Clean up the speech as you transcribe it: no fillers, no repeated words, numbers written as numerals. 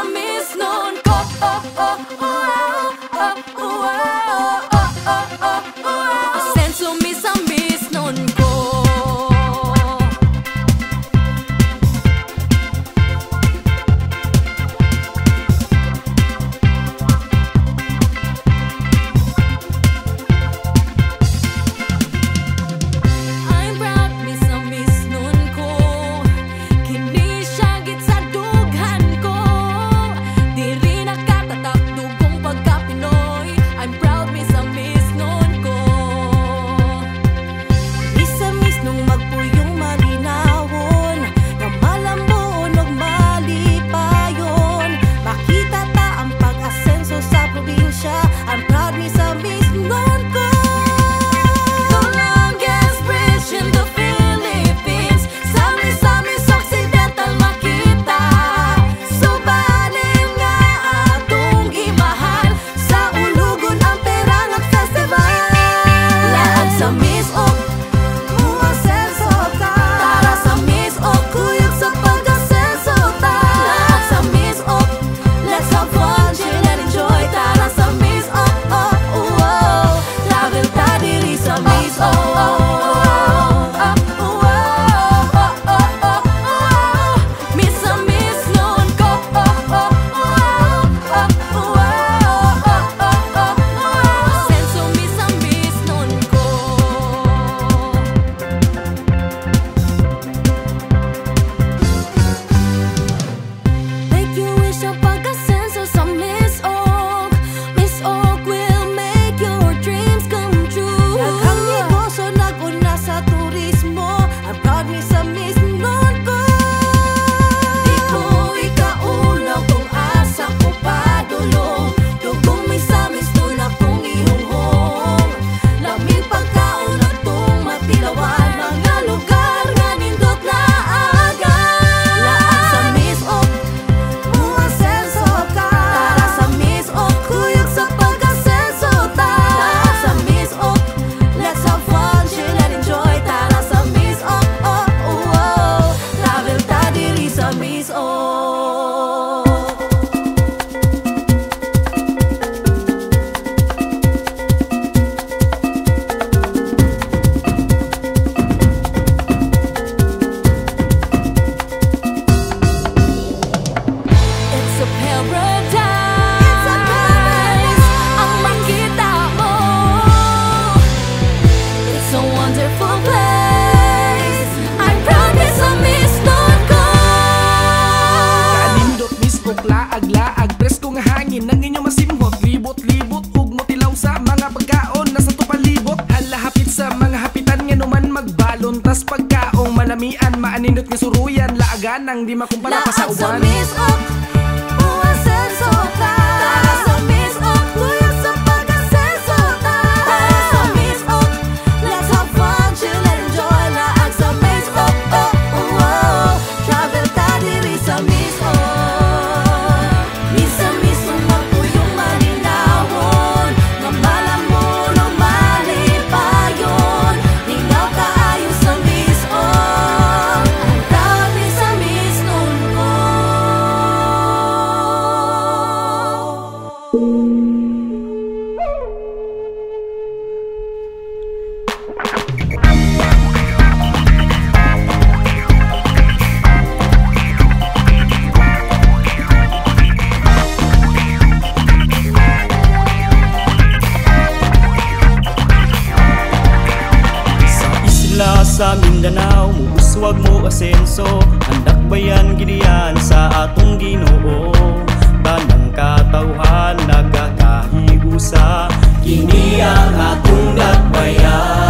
Miss nun ko. Asenso miss nun ko. I'm proud miss nun ko. Kini siya git sa dughan ko. Diri nakatatak dugong pagka-Pinoy. I'm proud miss nun ko. Miss nung magpuyong malinawon, na malambon ug malipayon. Makita ta ang pag-asenso sa probinsya. I'm proud miss nun ko. The longest bridge in the Philippines. Sa Miss Occidental makita. Subanin nga atong gimahan. Sa ulugon ang Perangag Festival. Laag sa Miss Oc, umasenso ka. Tara sa Miss Oc, kuyog sa pag-asenso ta. Laag sa Miss Oc, let's have fun, chill and enjoy. Tara sa Miss Oc, travel ta diri sa Miss Oc. Miss nun ko. Asenso miss nun ko. Make you wish ang pag-asenso sa Miss Oc. Miss Oc will make your dreams come true. Daghang negosyo nag-una sa turismo. I'm proud miss nun ko. Di ko ikauna kung asa ko padulong. Dugong miss nun akong ihunghong. Laming pagkaon atong matilawan. Mga lugar nga nindot na agan. Laag sa Miss Oc, umasenso ka. Tara sa Miss Oc, kuyog sa pag-asenso ta. Laag sa Miss Oc, let's have fun, chill and enjoy. Tara sa Miss Oc, travel ta diri sa Miss Oc. It's a paradise. Ang makita mo. It's a wonderful place. I'm proud miss nun ko. Kalindot Miss Oc, laag-laag presko nga hangin nang inyong masimhot. Libot-libot ug motilaw sa mga pagkaon nasa tupalibot. Hala hapit sa mga hapitan nga numan magbalon. Tas pagkaong malamian maanindot nga suruyan. Laagan ang di makumpara pa sa Laag sa uban. Miss Oc, umasenso ka. Tara sa Miss Oc, kuyog sa pag-asenso ta. Tara sa Miss Oc, let's have fun, chill and enjoy. Laag sa Miss Oc, travel ta diri sa Miss Oc. Miss nung magpuyong malinawon, nga malambon ug malipayon. Lingaw kaayo sa Miss Oc. I'm proud miss nun ko. Sa Mindanao, muuswag mo asenso. Handak bayan gidiyan sa atong Ginoo. Banang katawhan nagkakahiusa. Kini ang atong dakbayan.